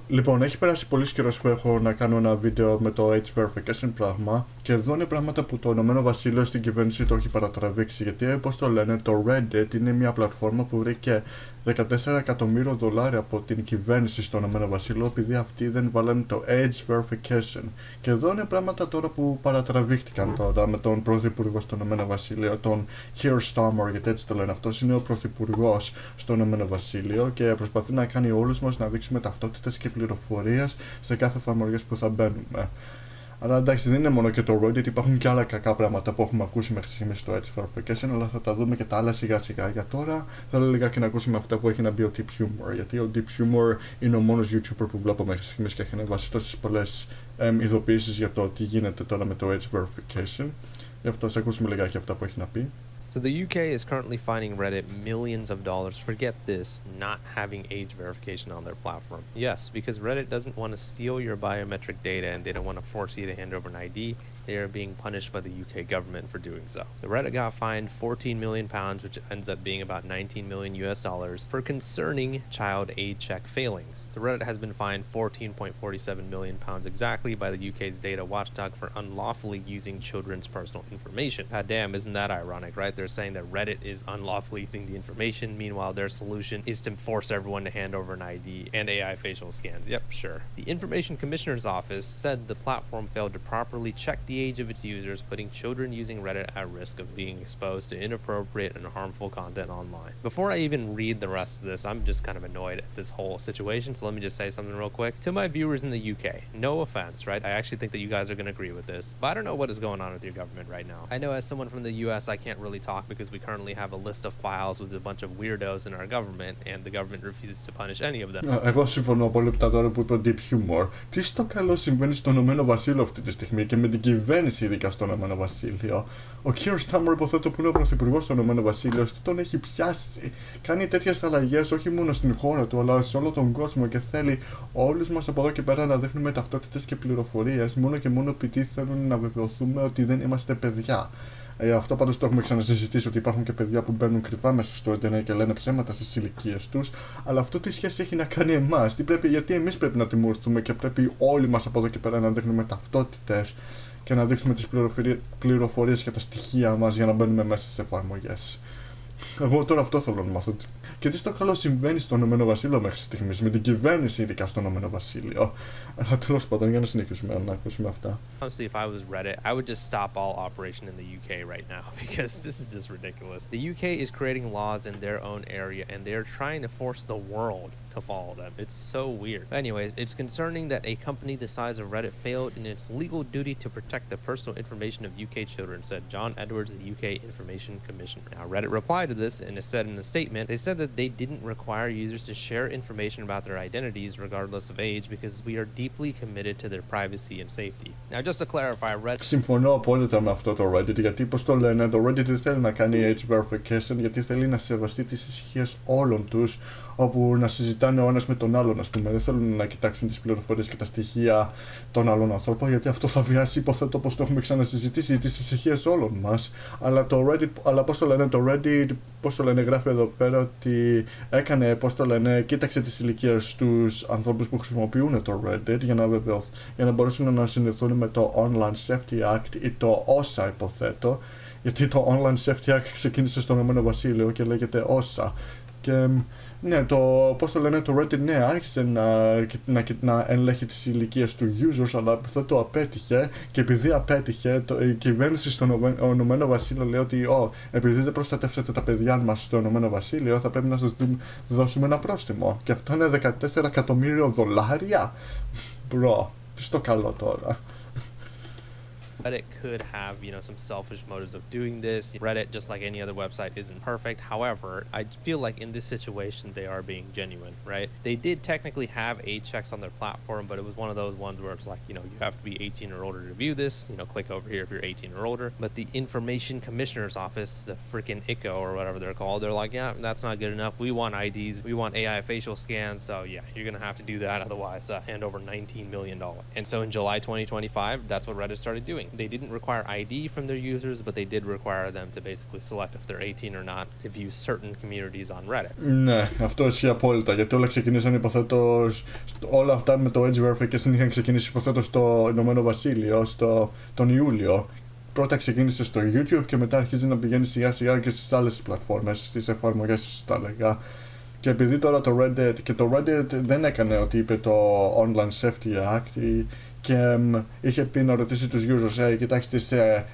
Λοιπόν, έχει περάσει πολύ καιρό που έχω να κάνω ένα βίντεο με το age verification πράγμα. Και εδώ είναι πράγματα που το Ηνωμένο Βασίλειο στην κυβέρνηση το έχει παρατραβήξει. Γιατί, όπως το λένε, το Reddit είναι μια πλατφόρμα που βρήκε 14 εκατομμύρια δολάρια από την κυβέρνηση στο Ηνωμένο Βασίλειο, επειδή αυτοί δεν βάλανε το age verification. Και εδώ είναι πράγματα τώρα που παρατραβήχτηκαν τώρα με τον πρωθυπουργό στο Ηνωμένο Βασίλειο, τον Keir Starmer, γιατί έτσι το λένε. Αυτός είναι ο πρωθυπουργός στο Ηνωμένο Βασίλειο και προσπαθεί να κάνει όλους μας να δείξουμε ταυτότητες και πληροφορίες σε κάθε εφαρμογές που θα μπαίνουμε. Αλλά εντάξει, δεν είναι μόνο και το Reddit, υπάρχουν και άλλα κακά πράγματα που έχουμε ακούσει μέχρι στιγμή στο Edge Verification, αλλά θα τα δούμε και τα άλλα σιγά σιγά. Για τώρα θέλω λιγάκι να ακούσουμε αυτά που έχει να πει ο Deep Humor. Γιατί ο Deep Humor είναι ο μόνος YouTuber που βλέπω μέχρι στιγμή και έχει ανεβάσει τόσες πολλές ειδοποιήσεις για το τι γίνεται τώρα με το Edge Verification. Γι' αυτό θα ακούσουμε λιγάκι αυτά που έχει να πει. So the UK is currently fining Reddit millions of dollars for, get this, not having age verification on their platform. Yes, because Reddit doesn't want to steal your biometric data and they don't want to force you to hand over an ID. They are being punished by the UK government for doing so. The Reddit got fined £14 million, which ends up being about 19 million US dollars, for concerning child age check failings. The Reddit has been fined £14.47 million exactly by the UK's data watchdog for unlawfully using children's personal information. God damn, isn't that ironic, right? They're saying that Reddit is unlawfully using the information. Meanwhile, their solution is to force everyone to hand over an ID and AI facial scans. Yep, sure. The Information Commissioner's Office said the platform failed to properly check the age of its users, putting children using Reddit at risk of being exposed to inappropriate and harmful content online. Before I even read the rest of this, I'm just kind of annoyed at this whole situation, so let me just say something real quick. To my viewers in the UK, no offense, right? I actually think that you guys are going to agree with this, but I don't know what is going on with your government right now. I know as someone from the US, I can't really talk because we currently have a list of files with a bunch of weirdos in our government, and the government refuses to punish any of them. Εγώ συμφωνώ πολύ με τα τώρα που είπε ο Deep Humor. Τι στο καλό συμβαίνει στο Ηνωμένο Βασίλειο αυτή τη στιγμή και με την κυβέρνηση, ειδικά στο Ηνωμένο Βασίλειο. Ο Keir Starmer, υποθέτω που είναι ο πρωθυπουργός του Ηνωμένου Βασίλειου, τον έχει πιάσει. Κάνει τέτοιες αλλαγές όχι μόνο στην χώρα του, αλλά σε όλο τον κόσμο και θέλει όλους μας από εδώ και πέρα να δείχνουμε ταυτότητες και πληροφορίες, μόνο και μόνο επειδή θέλουν να βεβαιωθούμε ότι δεν είμαστε παιδιά. Αυτό πάντως το έχουμε ξανασυζητήσει, ότι υπάρχουν και παιδιά που μπαίνουν κρυφά μέσα στο Ιντερνετ και λένε ψέματα στις ηλικίες τους. Αλλά αυτό τι σχέση έχει να κάνει εμάς? Γιατί εμείς πρέπει να τιμωρηθούμε και πρέπει όλοι μας από εδώ και πέρα να δείχνουμε ταυτότητες και να δείξουμε τις πληροφορίες για τα στοιχεία μας για να μπαίνουμε μέσα σε εφαρμογές. Εγώ τώρα αυτό θέλω να μάθω. Και τι στο καλό συμβαίνει στο Ηνωμένο Βασίλειο μέχρι στιγμής, με την κυβέρνηση ειδικά στο Ηνωμένο Βασίλειο. Αλλά τέλος πάντων, για να συνεχίσουμε να ακούσουμε αυτά. Honestly, if I was Reddit, I would just stop all operation in the UK right now because this is just ridiculous. The UK is creating laws in their own area and they're trying to force the world to follow them. It's so weird. Anyways, it's concerning that a company the size of Reddit failed in its legal duty to protect the personal information of UK children, said John Edwards, the UK Information Commissioner. Now, Reddit replied to this and it said in the statement, they said that they didn't require users to share information about their identities regardless of age because we are deeply committed to their privacy and safety. Now, just to clarify, Reddit... Συμφωνώ απόλυτα με αυτό το Reddit, γιατί πώς το λένε, το Reddit δεν θέλει να κάνει age verification, γιατί θέλει να σεβαστεί τις ησυχίες όλων τους, όπου να συζητάνε ο ένας με τον άλλον, ας πούμε. Δεν θέλουν να κοιτάξουν τις πληροφορίες και τα στοιχεία των άλλων ανθρώπων, γιατί αυτό θα βιάσει, υποθέτω, όπως το έχουμε ξανασυζητήσει, τις ησυχίες όλων μας. Αλλά το Reddit, το Reddit, πώς το λένε, γράφει εδώ πέρα ότι έκανε, κοίταξε τις ηλικίες τους ανθρώπους που χρησιμοποιούν το Reddit για να μπορέσουν να συνδεθούν με το Online Safety Act ή το OSA, υποθέτω. Γιατί το Online Safety Act ξεκίνησε στο Ηνωμένο Βασίλειο και λέγεται OSA. Και ναι, το Reddit, ναι, άρχισε να ελέγχει τις ηλικίες του users, αλλά δεν το απέτυχε. Και επειδή απέτυχε, η κυβέρνηση στο Ηνωμένο Βασίλειο λέει ότι επειδή δεν προστατεύσατε τα παιδιά μας στο Ηνωμένο Βασίλειο, θα πρέπει να σας δώσουμε ένα πρόστιμο. Και αυτό είναι 14 εκατομμύρια δολάρια. Μπρο, τι στο καλό τώρα. Reddit could have, some selfish motives of doing this. Reddit, just like any other website, isn't perfect. However, I feel like in this situation, they are being genuine, right? They did technically have age checks on their platform, but it was one of those ones where it's like, you have to be 18 or older to view this. Click over here if you're 18 or older. But the Information Commissioner's Office, the freaking ICO or whatever they're called, they're like, yeah, that's not good enough. We want IDs. We want AI facial scans. So yeah, you're going to have to do that. Otherwise, hand over $19 million. And so in July 2025, that's what Reddit started doing. they didn't require ID from their users, but they did require them to basically select if they're 18 or not to view certain communities on Reddit. Ναι, αυτό ισχύει απόλυτα, γιατί όλα ξεκινήσαν υποθέτω, όλα αυτά με το age verification είχαν ξεκινήσει υποθέτω στο Ηνωμένο Βασίλειο τον Ιούλιο. Πρώτα ξεκίνησε στο YouTube και μετά αρχίζει να πηγαίνει σιγά σιγά και στις άλλες πλατφόρμες, στις εφαρμογές τα έλεγα. Και επειδή τώρα το Reddit δεν έκανε ότι είπε το Online Safety Act και είχε πει να ρωτήσει τους users, κοιτάξτε,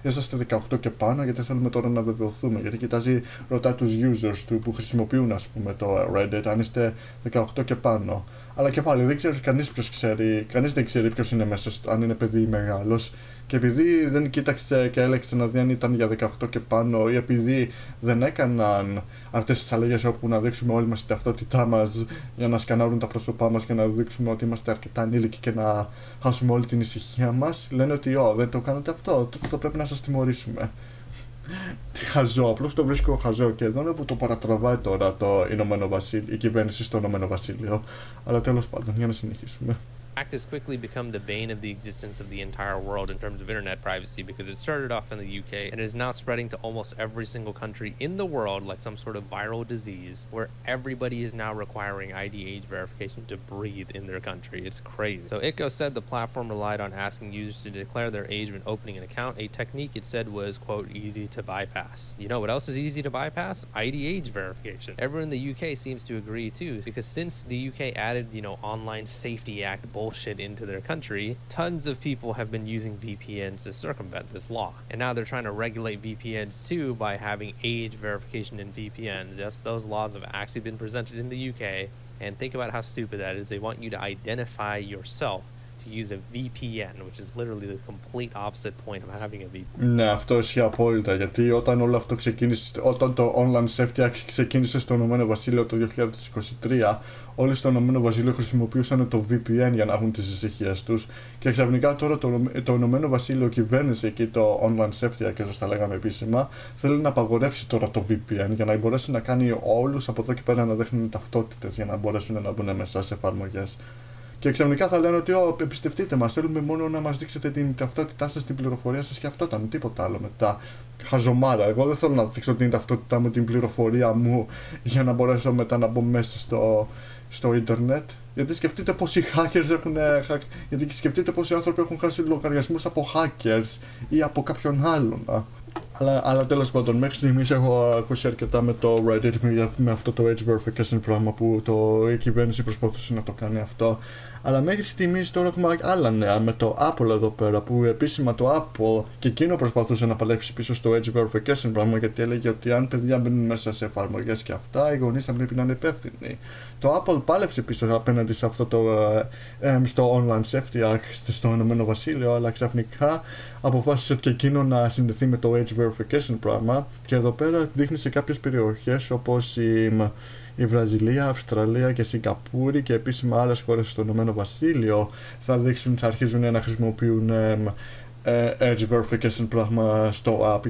είσαστε 18 και πάνω, γιατί θέλουμε τώρα να βεβαιωθούμε. Γιατί ρωτά τους users του που χρησιμοποιούν, ας πούμε, το Reddit, αν είστε 18 και πάνω. Αλλά και πάλι δεν ξέρει κανείς δεν ξέρει ποιος είναι μέσα, αν είναι παιδί ή μεγάλος. Και επειδή δεν κοίταξε και έλεξε να δει αν ήταν για 18 και πάνω, ή επειδή δεν έκαναν αυτές τις αλλαγές όπου να δείξουμε όλοι μας την ταυτότητά μας για να σκανάρουν τα πρόσωπά μας και να δείξουμε ότι είμαστε αρκετά ανήλικοι και να χάσουμε όλη την ησυχία μας, λένε ότι δεν το κάνατε αυτό, το πρέπει να σας τιμωρήσουμε. Τι χαζό, απλώς το βρίσκω χαζό και εδώ είναι που το παρατραβάει τώρα η κυβέρνηση στο Ηνωμένο Βασίλειο. Αλλά τέλος πάντων, για να συνεχίσουμε. Act has quickly become the bane of the existence of the entire world in terms of internet privacy because it started off in the UK and is now spreading to almost every single country in the world like some sort of viral disease where everybody is now requiring ID age verification to breathe in their country. It's crazy. So Itko said the platform relied on asking users to declare their age when opening an account, a technique it said was, quote, easy to bypass. You know what else is easy to bypass? ID age verification. Everyone in the UK seems to agree too because since the UK added, Online Safety Act bullshit into their country, tons of people have been using VPNs to circumvent this law. And now they're trying to regulate VPNs too by having age verification in VPNs. Yes, those laws have actually been presented in the UK. And think about how stupid that is. They want you to identify yourself to use a VPN, which is literally the complete opposite point of having a VPN. Ναι, αυτό ισχύει απόλυτα, γιατί όταν το Online Safety Act ξεκίνησε στο Ηνωμένο Βασίλειο το 2023, όλοι στο Ηνωμένο Βασίλειο χρησιμοποιούσαν το VPN για να έχουν τις ησυχίες τους και ξαφνικά τώρα το Ηνωμένο Βασίλειο κυβέρνηση εκεί το Online Safety Act, όπως τα λέγαμε επίσημα, θέλει να απαγορεύσει τώρα το VPN για να μπορέσει να κάνει όλους από εδώ και πέρα να δείχνουν ταυτότητες για να μπορέσουν να μπουν μέσα σε εφαρμογές. Και ξαφνικά θα λένε ότι εμπιστευτείτε μας, θέλουμε μόνο να μας δείξετε την ταυτότητά σας, την πληροφορία σας και αυτό ήταν, τίποτα άλλο μετά. Χαζομάρα. Εγώ δεν θέλω να δείξω την ταυτότητά μου, την πληροφορία μου για να μπορέσω μετά να μπω μέσα στο ίντερνετ. Γιατί σκεφτείτε πόσοι πόσοι άνθρωποι έχουν χάσει λογαριασμούς από hackers ή από κάποιον άλλον. Αλλά τέλος πάντων, μέχρι στιγμής έχω ακούσει αρκετά με το Reddit, με αυτό το age verification πράγμα που η κυβέρνηση προσπαθούσε να το κάνει αυτό. Αλλά μέχρι στιγμής τώρα έχουμε άλλα νέα με το Apple εδώ πέρα, που επίσημα το Apple και εκείνο προσπαθούσε να παλέψει πίσω στο age verification πράγμα, γιατί έλεγε ότι αν παιδιά μπαίνουν μέσα σε εφαρμογές και αυτά, οι γονείς θα πρέπει να είναι υπεύθυνοι. Το Apple πάλεψε πίσω απέναντι σε αυτό στο Online Safety Act στο Ηνωμένο Βασίλειο, αλλά ξαφνικά αποφάσισε και εκείνο να συνδεθεί με το age verification πράγμα, και εδώ πέρα δείχνει σε κάποιες περιοχές όπως η Βραζιλία, Αυστραλία και Σιγκαπούρη και επίσημα άλλες χώρες στο Ηνωμένο Βασίλειο θα αρχίζουν να χρησιμοποιούν age verification πράγμα στο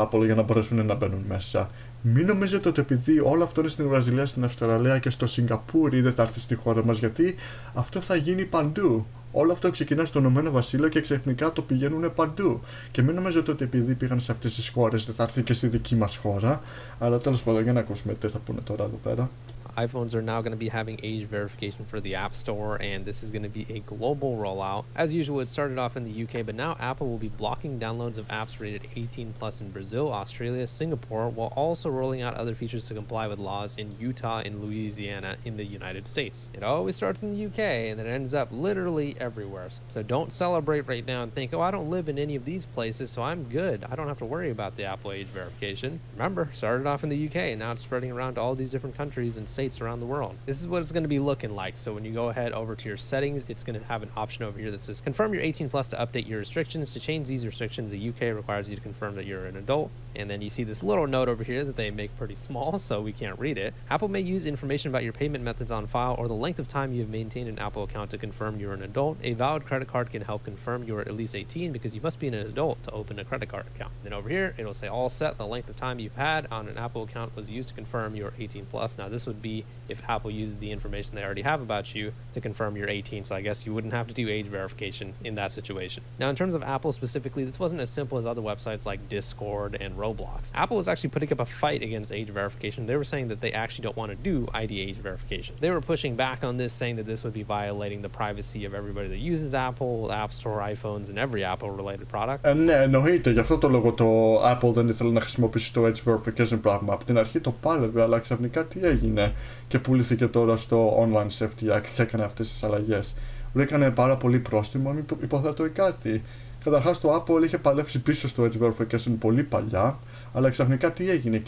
Apple για να μπορέσουν να μπαίνουν μέσα. Μην νομίζετε ότι επειδή όλο αυτό είναι στην Βραζιλία, στην Αυστραλία και στο Σιγκαπούρη δεν θα έρθει στη χώρα μας, γιατί αυτό θα γίνει παντού. Όλο αυτό ξεκινά στο Ηνωμένο Βασίλειο και ξαφνικά το πηγαίνουν παντού. Και μην νομίζετε ότι επειδή πήγαν σε αυτές τις χώρες δεν θα έρθει και στη δική μας χώρα. Αλλά τέλος πάντων, για να ακούσουμε τι θα πούνε τώρα εδώ πέρα. iPhones are now going to be having age verification for the App Store, and this is going to be a global rollout. As usual, it started off in the UK, but now Apple will be blocking downloads of apps rated 18 plus in Brazil, Australia, Singapore, while also rolling out other features to comply with laws in Utah and Louisiana in the United States. It always starts in the UK, and then it ends up literally everywhere. So don't celebrate right now and think, oh, I don't live in any of these places, so I'm good. I don't have to worry about the Apple age verification. Remember, started off in the UK, and now it's spreading around to all these different countries and states around the world. This is what it's going to be looking like. So when you go ahead over to your settings, it's going to have an option over here that says confirm you're 18 plus to update your restrictions. To change these restrictions, the UK requires you to confirm that you're an adult. And then you see this little note over here that they make pretty small, so we can't read it. Apple may use information about your payment methods on file or the length of time you have maintained an Apple account to confirm you're an adult. A valid credit card can help confirm you're at least 18 because you must be an adult to open a credit card account. Then over here, it'll say all set. The length of time you've had on an Apple account was used to confirm you're 18 plus. Now this would be see if Apple uses the information they already have about you to confirm you're 18. So I guess you wouldn't have to do age verification in that situation. Now, in terms of Apple specifically, this wasn't as simple as other websites like Discord and Roblox. Apple was actually putting up a fight against age verification. They were saying that they actually don't want to do ID age verification. They were pushing back on this, saying that this would be violating the privacy of everybody that uses Apple, App Store, iPhones, and every Apple-related product. Ναι, εννοείται. Γι' αυτό το λόγο το Apple δεν ήθελε να χρησιμοποιήσει το age verification πράγμα. Από την αρχή το πάλευε, αλλά ξαφνικά τι έγινε και πουλήθηκε τώρα στο Online Safety Act και έκανε αυτές τις αλλαγές. Βρήκανε πάρα πολύ πρόστιμο, υποθέτω ή κάτι. Καταρχάς το Apple είχε παλέψει πίσω στο age verification πολύ παλιά, αλλά ξαφνικά τι έγινε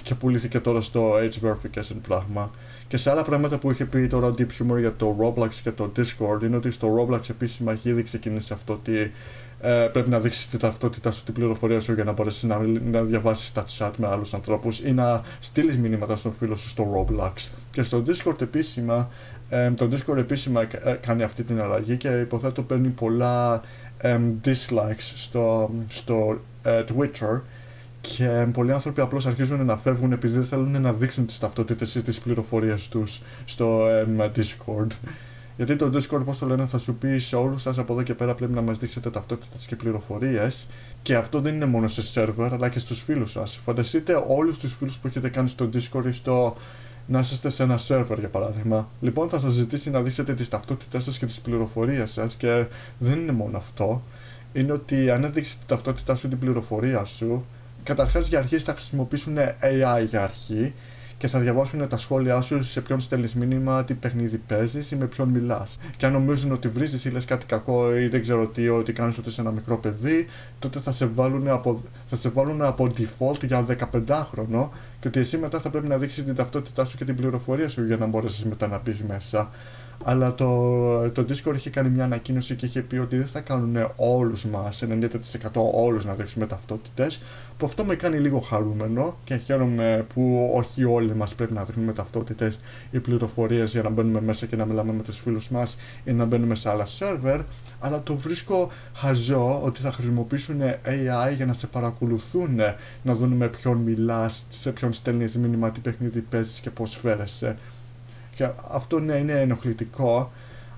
και πουλήθηκε τώρα στο age verification πράγμα. Και σε άλλα πράγματα που είχε πει τώρα ο Deep Humor για το Roblox και το Discord είναι ότι στο Roblox επίσημα έχει ήδη ξεκινήσει αυτό ότι πρέπει να δείξεις την ταυτότητά σου, την πληροφορία σου για να μπορέσεις να διαβάσεις τα chat με άλλους ανθρώπους ή να στείλεις μηνύματα στον φίλο σου στο Roblox. Και στο Discord επίσημα, κάνει αυτή την αλλαγή και υποθέτω παίρνει πολλά dislikes στο Twitter. Και πολλοί άνθρωποι απλώς αρχίζουν να φεύγουν επειδή δεν θέλουν να δείξουν τις ταυτότητες ή τις πληροφορίες τους στο Discord. Γιατί το Discord, πώς το λένε, θα σου πει σε όλους σας από εδώ και πέρα πρέπει να μας δείξετε ταυτότητες και πληροφορίες. Και αυτό δεν είναι μόνο σε server, αλλά και στους φίλους σας. Φανταστείτε όλους τους φίλους που έχετε κάνει στο Discord ή να είστε σε ένα server για παράδειγμα. Λοιπόν, θα σας ζητήσει να δείξετε τις ταυτότητες σας και τις πληροφορίες σας και δεν είναι μόνο αυτό. Είναι ότι αν δείξεις την ταυτότητά σου, την πληροφορία σου, καταρχάς για αρχή θα χρησιμοποιήσουν AI για αρχή και θα διαβάσουν τα σχόλιά σου σε ποιον στέλνεις μήνυμα, τι παιχνίδι παίζεις ή με ποιον μιλάς. Και αν νομίζουν ότι βρίζεις ή λες κάτι κακό ή δεν ξέρω τι, ότι κάνεις ότι είσαι ένα μικρό παιδί, τότε θα σε βάλουν από default για 15χρονο και ότι εσύ μετά θα πρέπει να δείξεις την ταυτότητά σου και την πληροφορία σου για να μπορέσεις μετά να μπεις μέσα. Αλλά το Discord είχε κάνει μια ανακοίνωση και είχε πει ότι δεν θα κάνουν όλους μας, 90% όλους να δείξουμε ταυτότητες, που αυτό με κάνει λίγο χαρούμενο και χαίρομαι που όχι όλοι μας πρέπει να δείχνουμε ταυτότητες ή πληροφορίες για να μπαίνουμε μέσα και να μιλάμε με τους φίλους μας ή να μπαίνουμε σε άλλα server, αλλά το βρίσκω χαζό ότι θα χρησιμοποιήσουν AI για να σε παρακολουθούν, να δουν με ποιον μιλάς, σε ποιον στέλνεις μήνυμα, τι παιχνίδι παίζεις και πώς φέρεσαι. Και αυτό ναι, είναι ενοχλητικό,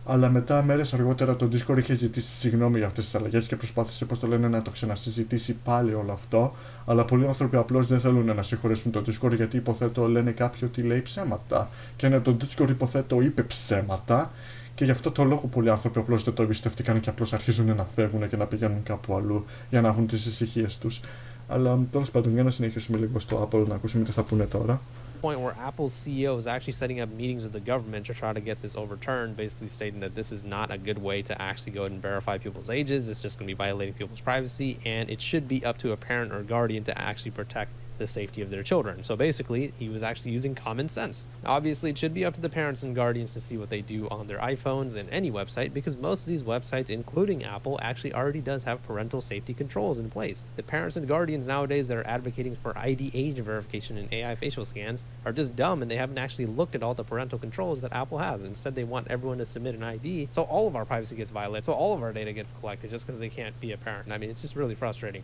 αλλά μετά μέρες αργότερα το Discord είχε ζητήσει συγγνώμη για αυτές τις αλλαγές και προσπάθησε, πώς το λένε, να το ξανασυζητήσει πάλι όλο αυτό. Αλλά πολλοί άνθρωποι απλώς δεν θέλουν να συγχωρέσουν το Discord γιατί υποθέτω λένε κάποιοι ότι λέει ψέματα. Και ναι, το Discord υποθέτω είπε ψέματα και γι' αυτό το λόγο πολλοί άνθρωποι απλώς δεν το εμπιστεύτηκαν και απλώς αρχίζουν να φεύγουν και να πηγαίνουν κάπου αλλού για να έχουν τις ησυχίες τους. Αλλά τέλος πάντων, για να συνεχίσουμε λίγο στο Apple να ακούσουμε τι θα πούνε τώρα. Point where Apple's CEO is actually setting up meetings with the government to try to get this overturned, basically stating that this is not a good way to actually go ahead and verify people's ages. It's just going to be violating people's privacy, and it should be up to a parent or guardian to actually protect the safety of their children. So basically, he was actually using common sense. Obviously, it should be up to the parents and guardians to see what they do on their iPhones and any website, because most of these websites, including Apple, actually already does have parental safety controls in place. The parents and guardians nowadays that are advocating for ID age verification and AI facial scans are just dumb, and they haven't actually looked at all the parental controls that Apple has. Instead, they want everyone to submit an ID, so all of our privacy gets violated, so all of our data gets collected just because they can't be a parent. I mean, it's just really frustrating.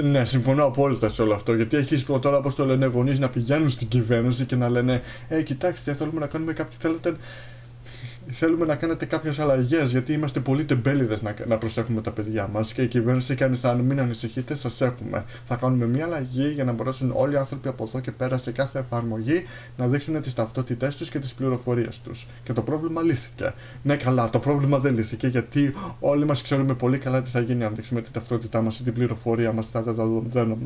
Ναι, συμφωνώ απόλυτα σε όλο αυτό, γιατί έχεις τώρα, όπως το λένε, γονείς να πηγαίνουν στην κυβέρνηση και να λένε κοιτάξτε, θέλουμε να κάνουμε θέλουμε να κάνετε κάποιες αλλαγές, γιατί είμαστε πολύ τεμπέληδες να προσέχουμε τα παιδιά μας και η κυβέρνηση κάνει σαν μην ανησυχείτε, σας έχουμε. Θα κάνουμε μια αλλαγή για να μπορέσουν όλοι οι άνθρωποι από εδώ και πέρα σε κάθε εφαρμογή να δείξουν τις ταυτότητές τους και τις πληροφορίες τους. Και το πρόβλημα λύθηκε. Ναι, καλά, το πρόβλημα δεν λύθηκε, γιατί όλοι μας ξέρουμε πολύ καλά τι θα γίνει αν δείξουμε την ταυτότητά μας ή την πληροφορία μας, τα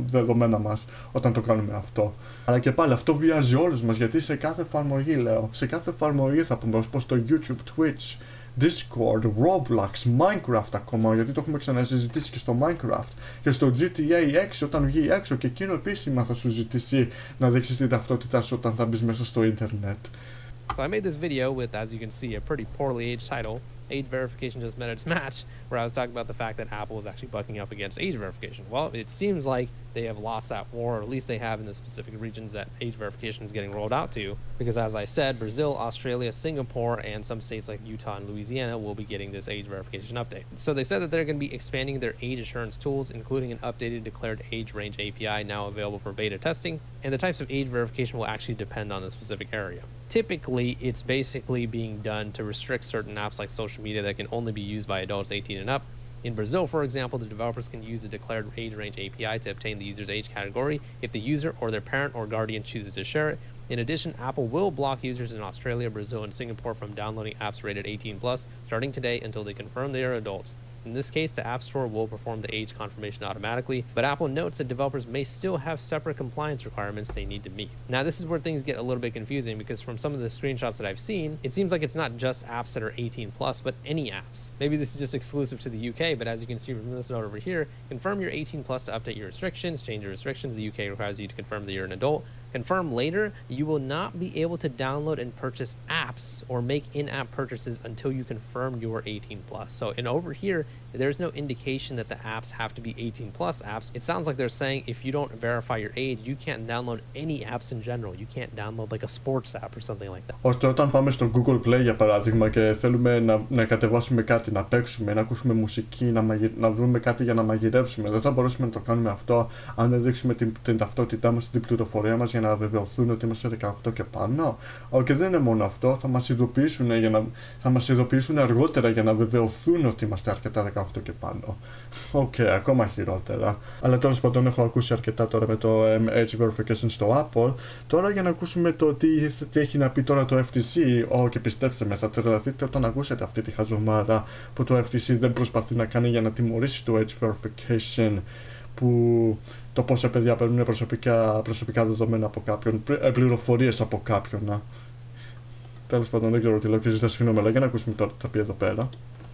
δεδομένα μας όταν το κάνουμε αυτό. Αλλά και πάλι αυτό βιάζει όλους μας, γιατί σε κάθε εφαρμογή, λέω, σε κάθε εφαρμογή θα πούμε, όπως το YouTube, Twitch, Discord, Roblox, Minecraft ακόμα, γιατί το έχουμε ξανασυζητήσει και στο Minecraft και στο GTA 6 όταν βγει έξω, και εκείνο επίσημα θα σου ζητήσει να δείξεις την ταυτότητά σου όταν θα μπεις μέσα στο ίντερνετ. So I made this video with, as you can see, a pretty poorly aged title, age verification just met its match, where I was talking about the fact that Apple is actually bucking up against age verification. Well, it seems like they have lost that war, or at least they have in the specific regions that age verification is getting rolled out to, because as I said, Brazil, Australia, Singapore, and some states like Utah and Louisiana will be getting this age verification update. So they said that they're going to be expanding their age assurance tools, including an updated declared age range API now available for beta testing, and the types of age verification will actually depend on the specific area. Typically, it's basically being done to restrict certain apps like social media that can only be used by adults 18 and up. In Brazil, for example, the developers can use a declared age range API to obtain the user's age category if the user or their parent or guardian chooses to share it. In addition, Apple will block users in Australia, Brazil, and Singapore from downloading apps rated 18+, starting today until they confirm they are adults. In this case, the App Store will perform the age confirmation automatically, but Apple notes that developers may still have separate compliance requirements they need to meet. Now, this is where things get a little bit confusing, because from some of the screenshots that I've seen, it seems like it's not just apps that are 18+, but any apps. Maybe this is just exclusive to the UK, but as you can see from this note over here, confirm you're 18+ to update your restrictions, change your restrictions. The UK requires you to confirm that you're an adult. Confirm later, you will not be able to download and purchase apps or make in-app purchases until you confirm you're 18+. So, and over here, there's no indication that the apps have to be 18+ apps. It sounds like they're saying if you don't verify your age, you can't download any apps in general. You can't download like a sports app or something like that. Ώστε όταν πάμε στο Google Play για παράδειγμα και θέλουμε να κατεβάσουμε κάτι, να παίξουμε, να ακούσουμε μουσική, να βρούμε κάτι για να μαγειρέψουμε, δεν θα μπορέσουμε να το κάνουμε αυτό αν δεν δείξουμε την ταυτότητά μας, την πληροφορία μας για να βεβαιωθούν ότι είμαστε 18 και πάνω. Και δεν είναι μόνο αυτό, θα μας ειδοποιήσουν αργότερα για να βεβαιωθούν ότι είμαστε αρκετά 18 και πάνω. Ακόμα χειρότερα. Αλλά τέλος πάντων έχω ακούσει αρκετά τώρα με το age verification στο Apple. Τώρα για να ακούσουμε το τι έχει να πει τώρα το FTC. Και πιστέψτε με, θα τρελαθείτε όταν ακούσετε αυτή τη χαζομάρα που το FTC δεν προσπαθεί να κάνει για να τιμωρήσει το age verification, που το πόσα παιδιά παίρνουν προσωπικά δεδομένα από κάποιον, πληροφορίες από κάποιον. Τέλος πάντων, δεν ξέρω τι λέω και ζητάω συγγνώμη, αλλά για να ακούσουμε τώρα τι θα πει εδώ πέρα.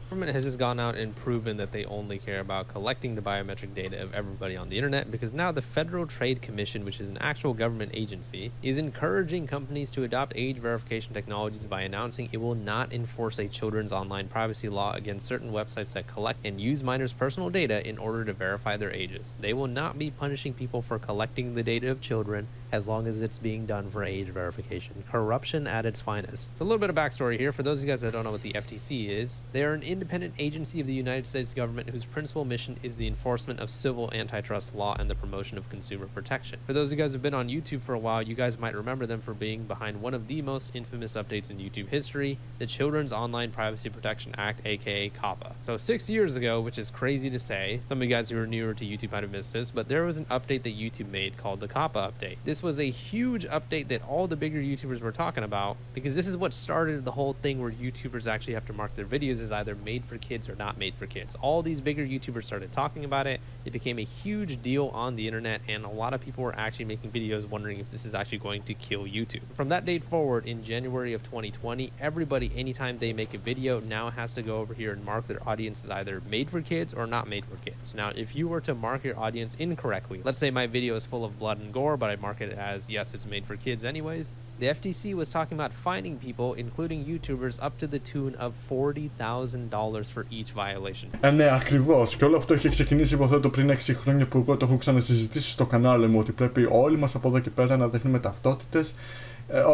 The government has just gone out and proven that they only care about collecting the biometric data of everybody on the internet, because now the Federal Trade Commission, which is an actual government agency, is encouraging companies to adopt age verification technologies by announcing it will not enforce a children's online privacy law against certain websites that collect and use minors' personal data in order to verify their ages. They will not be punishing people for collecting the data of children as long as it's being done for age verification. Corruption at its finest. So a little bit of backstory here. For those of you guys that don't know what the FTC is, they are an independent agency of the United States government whose principal mission is the enforcement of civil antitrust law and the promotion of consumer protection. For those of you guys who have been on YouTube for a while, you guys might remember them for being behind one of the most infamous updates in YouTube history, the Children's Online Privacy Protection Act, aka COPPA. So 6 years ago, which is crazy to say, some of you guys who are newer to YouTube might have missed this, but there was an update that YouTube made called the COPPA update. This was a huge update that all the bigger YouTubers were talking about, because this is what started the whole thing where YouTubers actually have to mark their videos as either made for kids or not made for kids. All these bigger YouTubers started talking about it. It became a huge deal on the internet, and a lot of people were actually making videos wondering if this is actually going to kill YouTube. From that date forward, in January of 2020, everybody, anytime they make a video, now has to go over here and mark their audience as either made for kids or not made for kids. Now, if you were to mark your audience incorrectly, let's say my video is full of blood and gore, but I mark it as, yes, it's made for kids anyways, the FTC was talking about fining people, including YouTubers, up to the tune of $40,000 for each violation. Ναι, ακριβώς. Και όλο αυτό είχε ξεκινήσει, υποθέτω, πριν 6 χρόνια που εγώ το έχω ξανασυζητήσει στο κανάλι μου, ότι πρέπει όλοι μας από εδώ και πέρα να δείχνουμε ταυτότητες.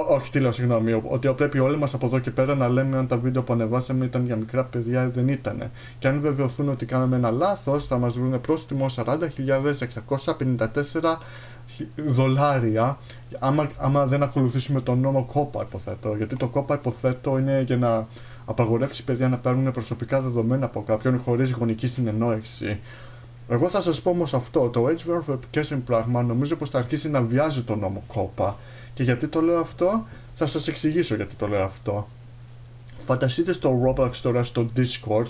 Όχι, τι λέω, συγγνώμη. Ότι πρέπει όλοι μας από εδώ και πέρα να λέμε αν τα βίντεο που ανεβάσαμε ήταν για μικρά παιδιά ή δεν ήταν. Και αν βεβαιωθούν ότι κάναμε ένα λάθος, θα μας βρουν πρόστιμο $40,654 άμα δεν ακολουθήσουμε τον νόμο COPPA, υποθέτω. Γιατί το COPPA, υποθέτω, είναι για να απαγορεύσει παιδιά να παίρνουν προσωπικά δεδομένα από κάποιον χωρίς γονική συνεννόηση. Εγώ θα σας πω όμως αυτό, το age verification πράγμα νομίζω πως θα αρχίσει να βιάζει τον νόμο COPPA. Και γιατί το λέω αυτό, θα σας εξηγήσω γιατί το λέω αυτό. Φανταστείτε στο Roblox τώρα στο Discord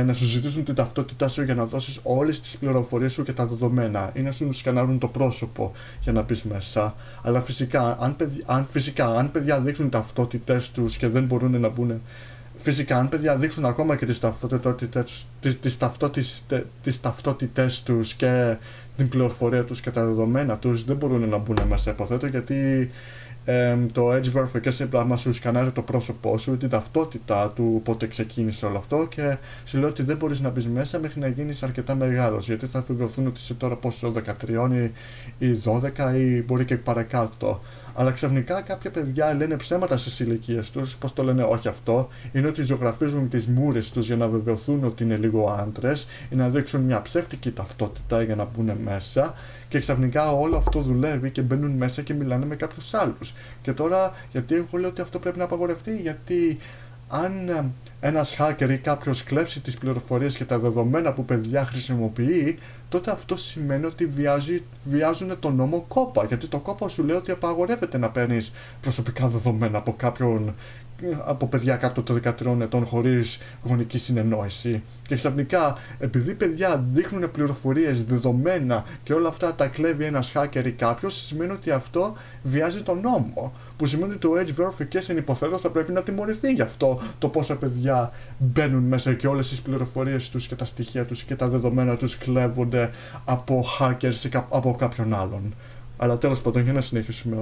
να σου ζητήσουν την ταυτότητά σου για να δώσεις όλες τις πληροφορίες σου και τα δεδομένα ή να σου σκανάρουν το πρόσωπο για να πεις μέσα. Αλλά φυσικά αν παιδιά δείξουν ταυτότητές τους και δεν μπορούν να μπουν, φυσικά αν παιδιά δείξουν ακόμα και τις ταυτότητές τους και την πληροφορία τους και τα δεδομένα τους, δεν μπορούν να μπουν μέσα, υποθέτω, γιατί το edge verification πράγμα σου σκανάρει το πρόσωπό σου, την ταυτότητα του πότε ξεκίνησε όλο αυτό και σου λέει ότι δεν μπορείς να μπεις μέσα μέχρι να γίνεις αρκετά μεγάλος, γιατί θα βεβαιωθούν ότι είσαι τώρα πόσο 13 ή 12 ή μπορεί και παρακάτω. Αλλά ξαφνικά κάποια παιδιά λένε ψέματα στις ηλικίες τους. Πώς το λένε, όχι αυτό. Είναι ότι ζωγραφίζουν τις μούρες τους για να βεβαιωθούν ότι είναι λίγο άντρες ή να δείξουν μια ψεύτικη ταυτότητα για να μπουν μέσα. Και ξαφνικά όλο αυτό δουλεύει και μπαίνουν μέσα και μιλάνε με κάποιους άλλους. Και τώρα, γιατί εγώ λέω ότι αυτό πρέπει να απαγορευτεί, γιατί αν ένας hacker ή κάποιος κλέψει τις πληροφορίες και τα δεδομένα που παιδιά χρησιμοποιεί, τότε αυτό σημαίνει ότι βιάζουν τον νόμο κόπα. Γιατί το κόπα σου λέει ότι απαγορεύεται να παίρνεις προσωπικά δεδομένα από κάποιον, από παιδιά κάτω των 13 ετών χωρίς γονική συνεννόηση. Και ξαφνικά, επειδή παιδιά δείχνουν πληροφορίες, δεδομένα και όλα αυτά τα κλέβει ένας hacker ή κάποιος, σημαίνει ότι αυτό βιάζει τον νόμο. Που σημαίνει ότι το edge verification, υποθέτω, θα πρέπει να τιμωρηθεί γι' αυτό το πόσα παιδιά μπαίνουν μέσα και όλες τις πληροφορίες τους και τα στοιχεία τους και τα δεδομένα τους κλέβονται από hackers ή από κάποιον άλλον. Αλλά τέλος πάντων, για να συνεχίσουμε,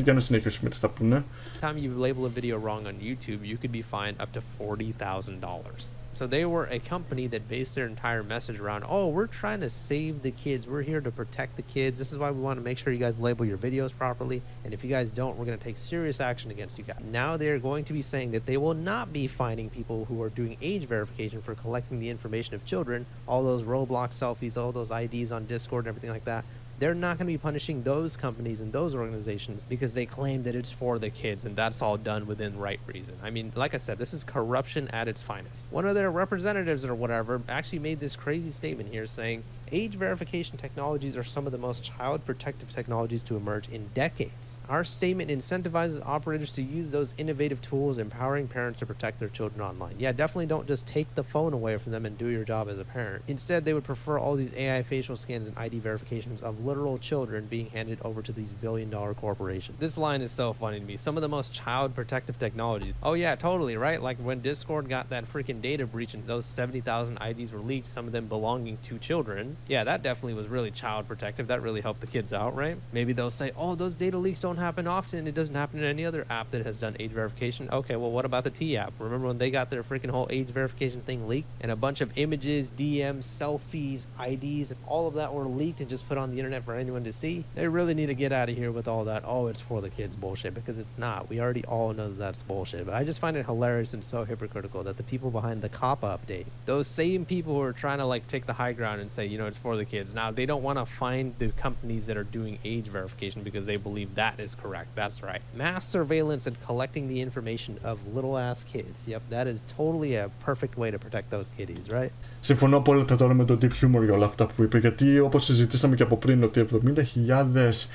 για να συνεχίσουμε τι θα πούνε. Time you label a video wrong on YouTube, you could be fined up to $40,000. So they were a company that based their entire message around, oh, we're trying to save the kids. We're here to protect the kids. This is why we want to make sure you guys label your videos properly. And if you guys don't, we're going to take serious action against you guys. Now they're going to be saying that they will not be fining people who are doing age verification for collecting the information of children, all those Roblox selfies, all those IDs on Discord and everything like that. They're not going to be punishing those companies and those organizations because they claim that it's for the kids and that's all done within right reason. I mean, like I said, this is corruption at its finest. One of their representatives or whatever actually made this crazy statement here saying, age verification technologies are some of the most child protective technologies to emerge in decades. Our statement incentivizes operators to use those innovative tools, empowering parents to protect their children online. Yeah, definitely don't just take the phone away from them and do your job as a parent. Instead, they would prefer all these AI facial scans and ID verifications of literal children being handed over to these billion-dollar corporations. This line is so funny to me. Some of the most child protective technologies. Oh yeah, totally, right? Like when Discord got that freaking data breach and those 70,000 IDs were leaked, some of them belonging to children. Yeah, that definitely was really child protective. That really helped the kids out, right? Maybe they'll say, oh, those data leaks don't happen often. It doesn't happen in any other app that has done age verification. Okay, well, what about the T app? Remember when they got their freaking whole age verification thing leaked? And a bunch of images, DMs, selfies, IDs, all of that were leaked and just put on the internet for anyone to see? They really need to get out of here with all that, oh, it's for the kids bullshit, because it's not. We already all know that that's bullshit. But I just find it hilarious and so hypocritical that the people behind the COPPA update, those same people who are trying to like take the high ground and say, you know, it's for the kids. Now, they don't want to find the companies that are doing age verification because they believe that is correct. That's right. Mass surveillance and collecting the information of little ass kids. Yep, that is totally a perfect way to protect those kiddies, right? Συμφωνώ απόλυτα τώρα με τον Deep Humor για όλα αυτά που είπε, γιατί όπως συζητήσαμε και από πριν, ότι 70.000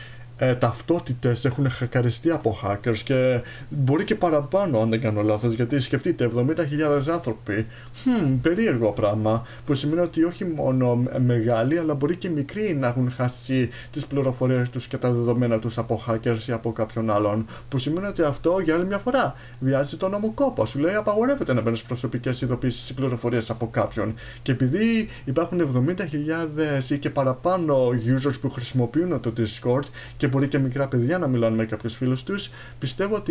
ταυτότητες έχουν χακαριστεί από hackers και μπορεί και παραπάνω αν δεν κάνω λάθος, γιατί σκεφτείτε 70.000 άνθρωποι, περίεργο πράγμα, που σημαίνει ότι όχι μόνο μεγάλοι αλλά μπορεί και μικροί να έχουν χάσει τις πληροφορίες τους και τα δεδομένα τους από hackers ή από κάποιον άλλον, που σημαίνει ότι αυτό για άλλη μια φορά βιάζει τον νόμο κόπα. Σου λέει απαγορεύεται να παίρνεις προσωπικές ειδοποιήσεις ή πληροφορίες από κάποιον, και επειδή υπάρχουν 70.000 ή και παραπάνω users που χρησιμοποιούν το Discord και μπορεί και μικρά παιδιά να μιλάνε με κάποιους φίλους τους, πιστεύω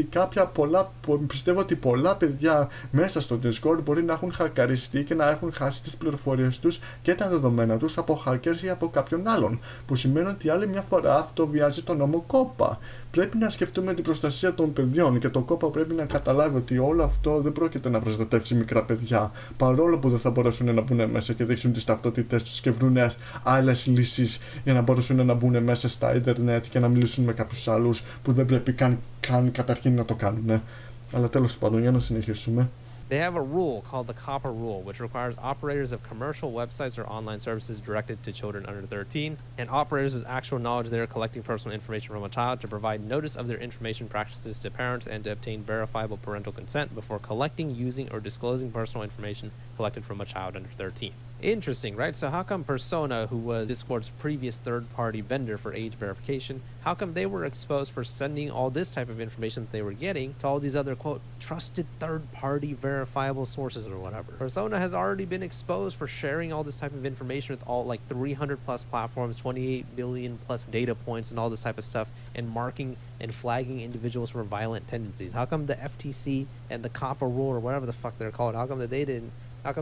ότι πολλά παιδιά μέσα στο Discord μπορεί να έχουν χακαριστεί και να έχουν χάσει τις πληροφορίες τους και τα δεδομένα τους από hackers ή από κάποιον άλλον, που σημαίνει ότι άλλη μια φορά αυτό βιάζει τον νόμο κόπα. Πρέπει να σκεφτούμε την προστασία των παιδιών και το κόπα πρέπει να καταλάβει ότι όλο αυτό δεν πρόκειται να προστατεύσει μικρά παιδιά, παρόλο που δεν θα μπορέσουν να μπουν μέσα και δείξουν τις ταυτότητες τους και βρουν άλλες λύσεις για να μπορέσουν να μπουν μέσα στα ίντερνετ και να μιλήσουν με κάποιους άλλους που δεν πρέπει καν καταρχήν να το κάνουν. Αλλά τέλος πάντων, για να συνεχίσουμε. They have a rule called the COPPA rule, which requires operators of commercial websites or online services directed to children under 13 and operators with actual knowledge they are collecting personal information from a child to provide notice of their information practices to parents and to obtain verifiable parental consent before collecting, using, or disclosing personal information collected from a child under 13. Interesting, right? So how come Persona, who was Discord's previous third-party vendor for age verification, how come they were exposed for sending all this type of information that they were getting to all these other, quote, trusted third-party verifiable sources or whatever? Persona has already been exposed for sharing all this type of information with all like 300 plus platforms, 28 billion plus data points and all this type of stuff, and marking and flagging individuals for violent tendencies. How come the FTC and the COPPA rule or whatever the fuck they're called, how come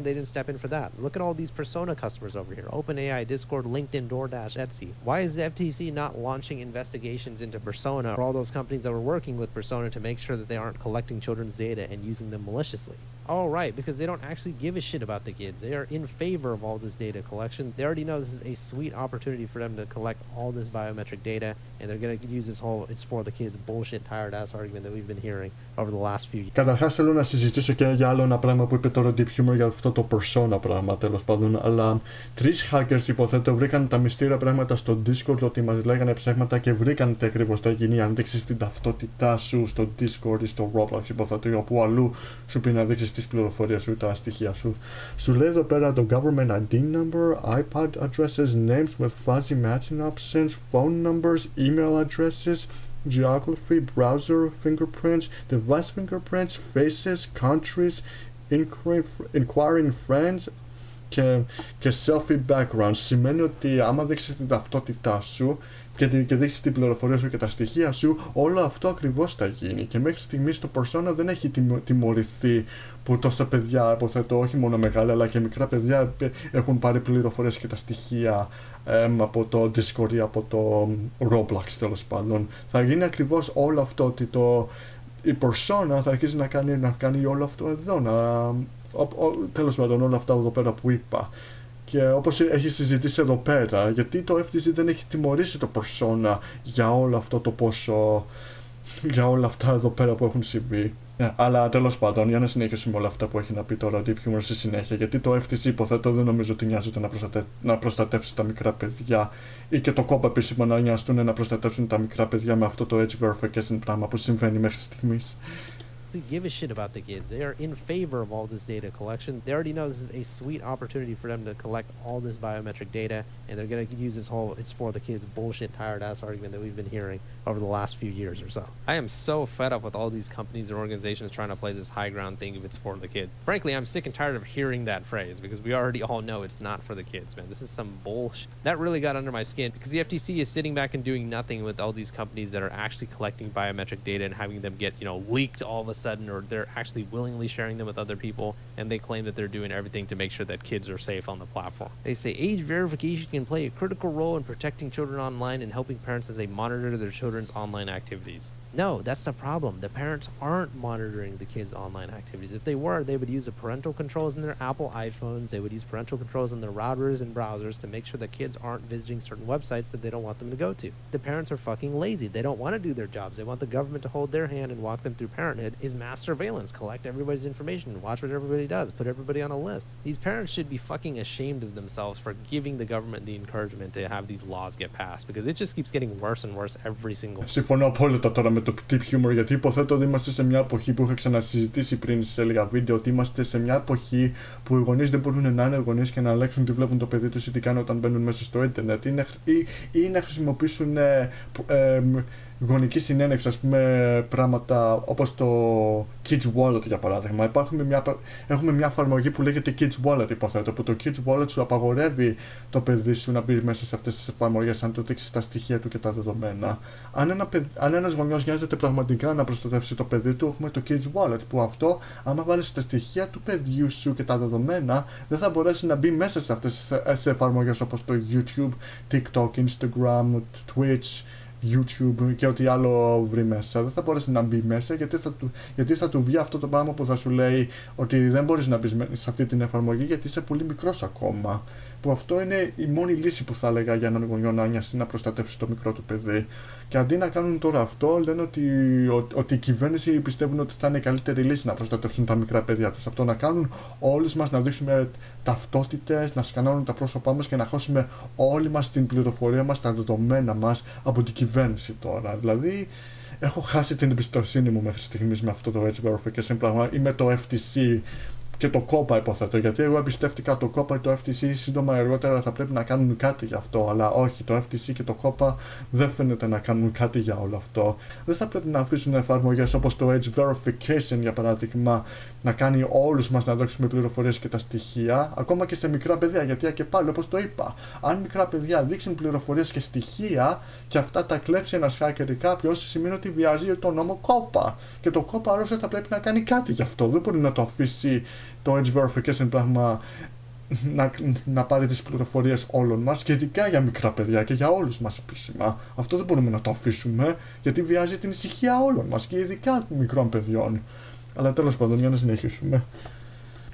they didn't step in for that? Look at all these Persona customers over here. OpenAI, Discord, LinkedIn, DoorDash, Etsy. Why is the FTC not launching investigations into Persona or all those companies that were working with Persona to make sure that they aren't collecting children's data and using them maliciously? Oh, right, because they don't actually give a shit about the kids. They are in favor of all this data collection. They already know this is a sweet opportunity for them to collect all this biometric data, and they're going to use this whole it's for the kids bullshit tired ass argument that we've been hearing over the last few years. Καταρχάς θέλω να συζητήσω και για άλλο ένα πράγμα που είπε τώρα Deep Humor για αυτό το persona πράγμα τέλος πάντων, αλλά 3 hackers υποθέτω βρήκαν τα μυστήρια πράγματα στο Discord ότι μας λέγανε ψέματα και βρήκαν τι ακριβώς θα γίνει αν δείξεις την ταυτότητά σου στο Discord ή στο Roblox υποθέτω όπου αλλού σου πει να δείξεις τις πληροφορίες σου ή τα στοιχεία σου. Σου λέει εδώ πέρα το government ID number, iPad addresses, names with fuzzy matching options, phone numbers, email addresses, geography, browser fingerprints, device fingerprints, faces, countries, inquiring friends και selfie background. Σημαίνει ότι άμα δείξεις την ταυτότητά σου και δείξεις την πληροφορία σου και τα στοιχεία σου, όλο αυτό ακριβώς θα γίνει. Και μέχρι στιγμής το Persona δεν έχει τιμωρηθεί που τόσα παιδιά, υποθέτω όχι μόνο μεγάλα αλλά και μικρά παιδιά έχουν πάρει πληροφορίες και τα στοιχεία από το Discord ή από το Roblox τέλος πάντων. Θα γίνει ακριβώς όλο αυτό ότι η Persona θα αρχίσει να κάνει όλο αυτό εδώ, τέλος πάντων όλα αυτά εδώ πέρα που είπα. Και όπως έχει συζητήσει εδώ πέρα, γιατί το FTC δεν έχει τιμωρήσει το Persona για όλο αυτό το πόσο, για όλα αυτά εδώ πέρα που έχουν συμβεί. Αλλά τέλος πάντων, για να συνεχίσουμε όλα αυτά που έχει να πει τώρα ο Deep Humor στη συνέχεια, γιατί το FTC υποθέτω δεν νομίζω ότι νοιάζεται να προστατεύσει τα μικρά παιδιά ή και το κόπα επίσημα να νοιάζουν να προστατεύσουν τα μικρά παιδιά με αυτό το age verification πράγμα που συμβαίνει μέχρι στιγμής. Give a shit about the kids. They are in favor of all this data collection. They already know this is a sweet opportunity for them to collect all this biometric data, and they're going to use this whole it's for the kids bullshit tired ass argument that we've been hearing over the last few years or so. I am so fed up with all these companies or organizations trying to play this high ground thing if it's for the kids. Frankly, I'm sick and tired of hearing that phrase because we already all know it's not for the kids, man. This is some bullshit. That really got under my skin because the FTC is sitting back and doing nothing with all these companies that are actually collecting biometric data and having them get, leaked all of a sudden, or they're actually willingly sharing them with other people, and they claim that they're doing everything to make sure that kids are safe on the platform. They say age verification can play a critical role in protecting children online and helping parents as they monitor their children's online activities. No, that's the problem. The parents aren't monitoring the kids' online activities. If they were, they would use the parental controls in their Apple iPhones. They would use parental controls in their routers and browsers to make sure that kids aren't visiting certain websites that they don't want them to go to. The parents are fucking lazy. They don't want to do their jobs. They want the government to hold their hand and walk them through parenthood is mass surveillance. Collect everybody's information, watch what everybody does, put everybody on a list. These parents should be fucking ashamed of themselves for giving the government the encouragement to have these laws get passed because it just keeps getting worse and worse every single. Συμφωνώ απόλυτα τώρα με το Deep Humor γιατί υποθέτω ότι είμαστε σε μια εποχή που είχα ξανασυζητήσει πριν σε λίγα βίντεο ότι είμαστε σε μια εποχή που οι γονείς δεν μπορούν να είναι γονείς και να ελέγξουν τι βλέπουν το παιδί τους ή τι κάνουν όταν μπαίνουν μέσα στο ίντερνετ ή να χρησιμοποιήσουν γονική συνένεξη, ας πούμε, πράγματα όπως το Kids Wallet για παράδειγμα. Έχουμε μια εφαρμογή που λέγεται Kids Wallet υποθέτω, που το Kids Wallet σου απαγορεύει το παιδί σου να μπει μέσα σε αυτές τις εφαρμογές αν του δείξεις τα στοιχεία του και τα δεδομένα. Αν ένας γονιός νοιάζεται πραγματικά να προστατεύσει το παιδί του, έχουμε το Kids Wallet που αυτό, άμα βάλεις τα στοιχεία του παιδιού σου και τα δεδομένα, δεν θα μπορέσει να μπει μέσα σε αυτές τις εφαρμογές όπως το YouTube, TikTok, Instagram, Twitch, YouTube και ό,τι άλλο βρει μέσα. Δεν θα μπορέσει να μπει μέσα γιατί θα του βγει αυτό το πράγμα που θα σου λέει ότι δεν μπορείς να μπεις σε αυτή την εφαρμογή γιατί είσαι πολύ μικρός ακόμα. Που αυτό είναι η μόνη λύση που θα έλεγα για έναν γονιό να νοιάσει να προστατεύσει το μικρό του παιδί. Και αντί να κάνουν τώρα αυτό, λένε ότι η κυβέρνηση πιστεύουν ότι θα είναι η καλύτερη λύση να προστατεύσουν τα μικρά παιδιά τους. Αυτό να κάνουν όλους μας να δείξουμε ταυτότητες, να σκανάρουν τα πρόσωπά μας και να χώσουμε όλοι μας την πληροφορία μας, τα δεδομένα μας από την κυβέρνηση τώρα. Δηλαδή, έχω χάσει την εμπιστοσύνη μου μέχρι στιγμής με αυτό το age verification πράγμα ή με το FTC και το κόπα υποθέτω, γιατί εγώ εμπιστεύτηκα το κόπα ή το FTC σύντομα αργότερα θα πρέπει να κάνουν κάτι γι' αυτό, αλλά όχι, το FTC και το κόπα δεν φαίνεται να κάνουν κάτι για όλο αυτό. Δεν θα πρέπει να αφήσουν εφαρμογές όπως το Age Verification για παράδειγμα να κάνει όλους μας να δώσουμε πληροφορίες και τα στοιχεία, ακόμα και σε μικρά παιδιά, γιατί και πάλι όπως το είπα, αν μικρά παιδιά δείξουν πληροφορίες και στοιχεία και αυτά τα κλέψει ένας hacker ή κάποιος, σημαίνει ότι βιαζει τον νόμο κόπα. Και το κόπα άρρωστα θα πρέπει να κάνει κάτι γι' αυτό. Δεν μπορεί να το αφήσει το Age Verification πράγμα να πάρει τις πληροφορίες όλων μας, και ειδικά για μικρά παιδιά και για όλους μας επίσημα. Αυτό δεν μπορούμε να το αφήσουμε, γιατί βιάζει την ησυχία όλων μας και ειδικά μικρών παιδιών. Αλλά τέλος πάντων, για να συνεχίσουμε.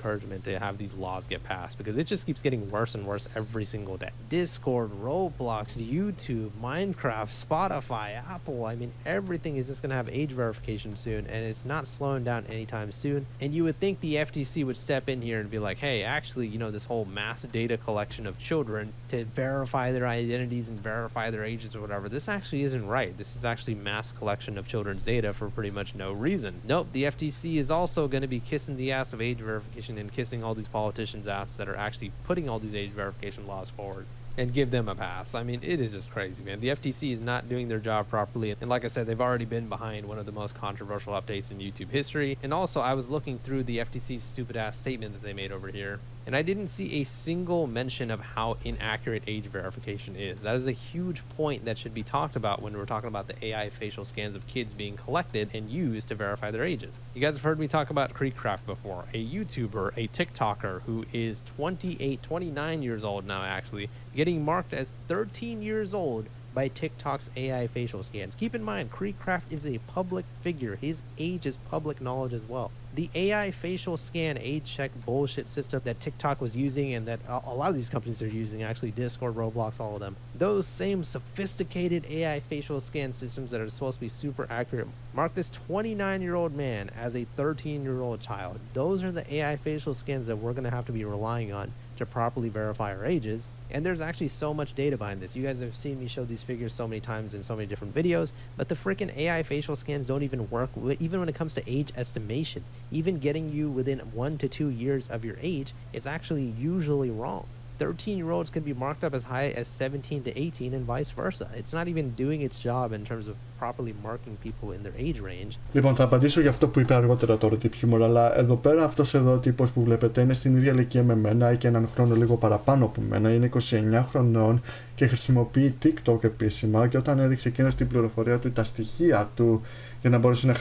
Encouragement to have these laws get passed because it just keeps getting worse and worse every single day. Discord, Roblox, YouTube, Minecraft, Spotify, Apple, I mean everything is just going to have age verification soon and it's not slowing down anytime soon. And you would think the FTC would step in here and be like, hey, actually, you know, this whole mass data collection of children to verify their identities and verify their ages or whatever, this actually isn't right. This is actually mass collection of children's data for pretty much no reason. Nope, the FTC is also going to be kissing the ass of age verification and kissing all these politicians' ass that are actually putting all these age verification laws forward and give them a pass. I mean, it is just crazy, man. The FTC is not doing their job properly. And like I said, they've already been behind one of the most controversial updates in YouTube history. And also, I was looking through the FTC's stupid-ass statement that they made over here, and I didn't see a single mention of how inaccurate age verification is. That is a huge point that should be talked about when we're talking about the AI facial scans of kids being collected and used to verify their ages. You guys have heard me talk about Creekcraft before, a YouTuber, a TikToker who is 28, 29 years old now actually, getting marked as 13 years old by TikTok's AI facial scans. Keep in mind, Creekcraft is a public figure. His age is public knowledge as well. The AI facial scan age check bullshit system that TikTok was using and that a lot of these companies are using, actually Discord, Roblox, all of them, those same sophisticated AI facial scan systems that are supposed to be super accurate mark this 29-year-old man as a 13-year-old child. Those are the AI facial scans that we're going to have to be relying on to properly verify our ages. And there's actually so much data behind this. You guys have seen me show these figures so many times in so many different videos, but the freaking AI facial scans don't even work even when it comes to age estimation. Even getting you within 1 to 2 years of your age is actually usually wrong. 13-year-olds can be marked up as high as 17 to 18 and vice versa. It's not even doing its job in terms of properly marking people in their age range. Λοιπόν, θα απαντήσω για αυτό που είπε αργότερα το Tip Humor, αλλά εδώ πέρα αυτός εδώ ο τύπος που βλέπετε είναι στην ίδια ηλικία με μένα ή και έναν χρόνο λίγο παραπάνω από μένα, είναι 29 χρονών και χρησιμοποιεί TikTok επίσημα, και όταν έδειξε εκείνο την πληροφορία του, τα στοιχεία του για να μπορέσει να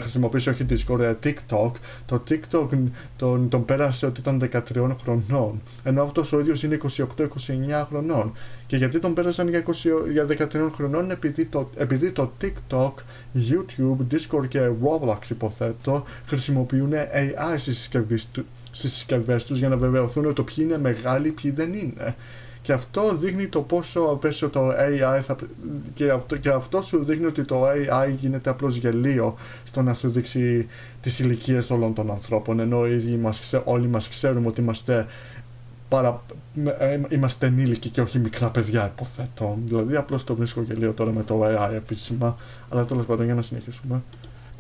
χρησιμοποιήσει όχι Discord, TikTok, το TikTok τον πέρασε ότι ήταν 13 χρονών, ενώ αυτός ο ίδιος είναι 28-29 χρονών. Και γιατί τον πέρασαν για 13 χρονών? Επειδή το TikTok, YouTube, Discord και Roblox υποθέτω χρησιμοποιούν AI στις συσκευές τους για να βεβαιωθούν ότι ποιοι είναι μεγάλοι, ποιοι δεν είναι. Και αυτό δείχνει το πόσο απέσιο το AI και αυτό σου δείχνει ότι το AI γίνεται απλώς γελίο στο να σου δείξει τις ηλικίες όλων των ανθρώπων, ενώ όλοι μας ξέρουμε ότι είμαστε ενήλικοι και όχι μικρά παιδιά υποθέτω. Δηλαδή απλώς το βρίσκω γελίο τώρα με το AI επίσημα, αλλά τέλος πάντων για να συνεχίσουμε.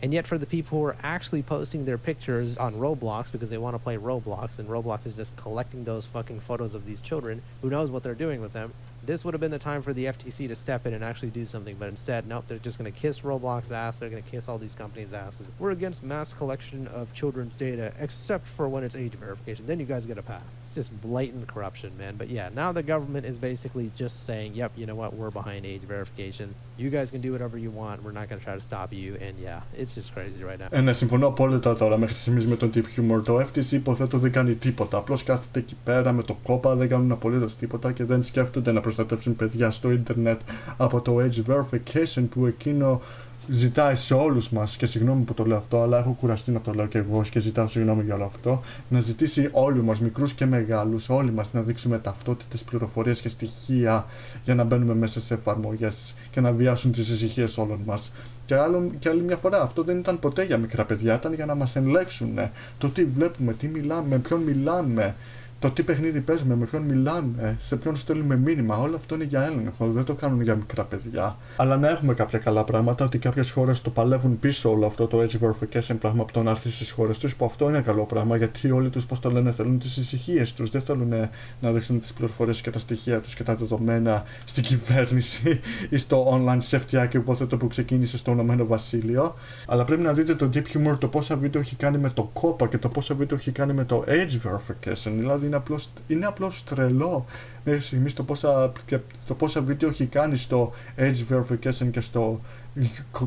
And yet for the people who are actually posting their pictures on Roblox because they want to play Roblox, and Roblox is just collecting those fucking photos of these children, who knows what they're doing with them, this would have been the time for the FTC to step in and actually do something, but instead, nope, they're just going to kiss Roblox's ass, they're going to kiss all these companies' asses. We're against mass collection of children's data, except for when it's age verification. Then you guys get a pass. It's just blatant corruption, man. But yeah, now the government is basically just saying, yep, you know what, we're behind age verification. You guys can do whatever you want, we're not going to try to stop you, and yeah, it's just crazy right now. Ναι, συμφωνώ απόλυτα τώρα μέχρι στιγμής με τον Tip Humor. Το FTC υποθέτω δεν κάνει τίποτα. Απλώς κάθεται εκεί πέρα με το κόπα, δεν κάνουν απολύτως τίποτα και δεν σκέφτονται να προστατεύσουν παιδιά στο ίντερνετ από το age verification που εκείνο ζητάει σε όλους μας, και συγγνώμη που το λέω αυτό, αλλά έχω κουραστεί να το λέω και εγώ και ζητάω συγγνώμη για όλο αυτό, να ζητήσει όλοι μας, μικρούς και μεγάλους, όλοι μας να δείξουμε ταυτότητες, πληροφορίες και στοιχεία για να μπαίνουμε μέσα σε εφαρμογές και να βιάσουν τις ησυχίες όλων μας. Και άλλη μια φορά, αυτό δεν ήταν ποτέ για μικρά παιδιά, ήταν για να μας ελέγξουν το τι βλέπουμε, τι μιλάμε, με ποιον μιλάμε, το τι παιχνίδι παίζουμε, με ποιον μιλάμε, σε ποιον στέλνουμε μήνυμα, όλο αυτό είναι για έλεγχο. Δεν το κάνουν για μικρά παιδιά. Αλλά να έχουμε κάποια καλά πράγματα, ότι κάποιες χώρες το παλεύουν πίσω όλο αυτό το edge verification πράγμα από το να έρθει στις χώρες τους, που αυτό είναι καλό πράγμα, γιατί όλοι τους, πώς το λένε, θέλουν τις ησυχίες τους. Δεν θέλουν να δείξουν τις πληροφορίες και τα στοιχεία τους και τα δεδομένα στην κυβέρνηση ή στο online σεφτιάκι, υποθέτω, που ξεκίνησε στο Ηνωμένο Βασίλειο. Αλλά πρέπει να δείτε το deep humor, το πόσα βίντεο έχει κάνει με το κόπα και το πόσα βίντεο έχει κάνει με το edge verification. Δηλαδή είναι απλώς τρελό μέχρι στιγμής το πόσα βίντεο έχει κάνει στο edge verification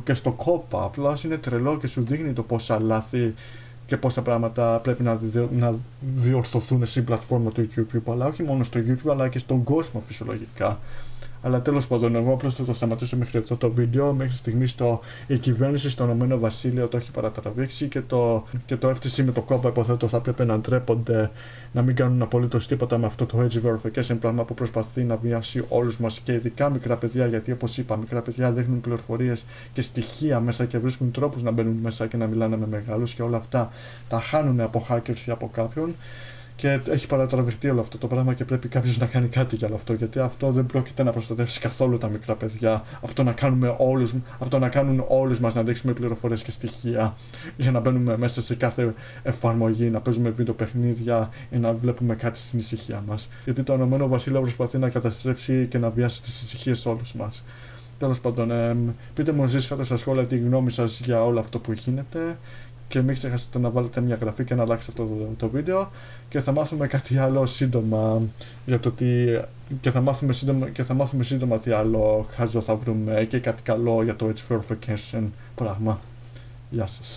και στο κόπα. Απλώς είναι τρελό και σου δείχνει το πόσα λάθη και πόσα πράγματα πρέπει να διορθωθούν στην πλατφόρμα του YouTube, αλλά όχι μόνο στο YouTube αλλά και στον κόσμο φυσιολογικά. Αλλά τέλος πάντων, εγώ απλώς θα το σταματήσω μέχρι αυτό το βίντεο. Μέχρι στιγμής η κυβέρνηση στο Ηνωμένο Βασίλειο το έχει παρατραβήξει και το FTC με το κόπα, υποθέτω, θα πρέπει να ντρέπονται να μην κάνουν απολύτως τίποτα με αυτό το edge verification πράγμα που προσπαθεί να βιάσει όλους μας και ειδικά μικρά παιδιά. Γιατί, όπως είπα, μικρά παιδιά δείχνουν πληροφορίες και στοιχεία μέσα και βρίσκουν τρόπους να μπαίνουν μέσα και να μιλάνε με μεγάλους και όλα αυτά τα χάνουν από hackers ή από κάποιον. Και έχει παρατραβηχτεί όλο αυτό το πράγμα και πρέπει κάποιος να κάνει κάτι για όλο αυτό. Γιατί αυτό δεν πρόκειται να προστατεύσει καθόλου τα μικρά παιδιά από το να κάνουν όλους μας να δείξουμε πληροφορίες και στοιχεία για να μπαίνουμε μέσα σε κάθε εφαρμογή, να παίζουμε βίντεο παιχνίδια ή να βλέπουμε κάτι στην ησυχία μας. Γιατί το Ηνωμένο Βασίλειο προσπαθεί να καταστρέψει και να βιάσει τις ησυχίες όλους μας. Τέλος πάντων, πείτε μου εσείς κάτω στα σχόλια τη γνώμη σας για όλο αυτό που γίνεται. Και μην ξεχάσετε να βάλετε μια γραφή και να αλλάξετε αυτό το βίντεο και θα μάθουμε κάτι άλλο σύντομα για το τι... και θα μάθουμε σύντομα τι άλλο χάζο θα βρούμε και κάτι καλό για το edge verification πράγμα. Γεια σας.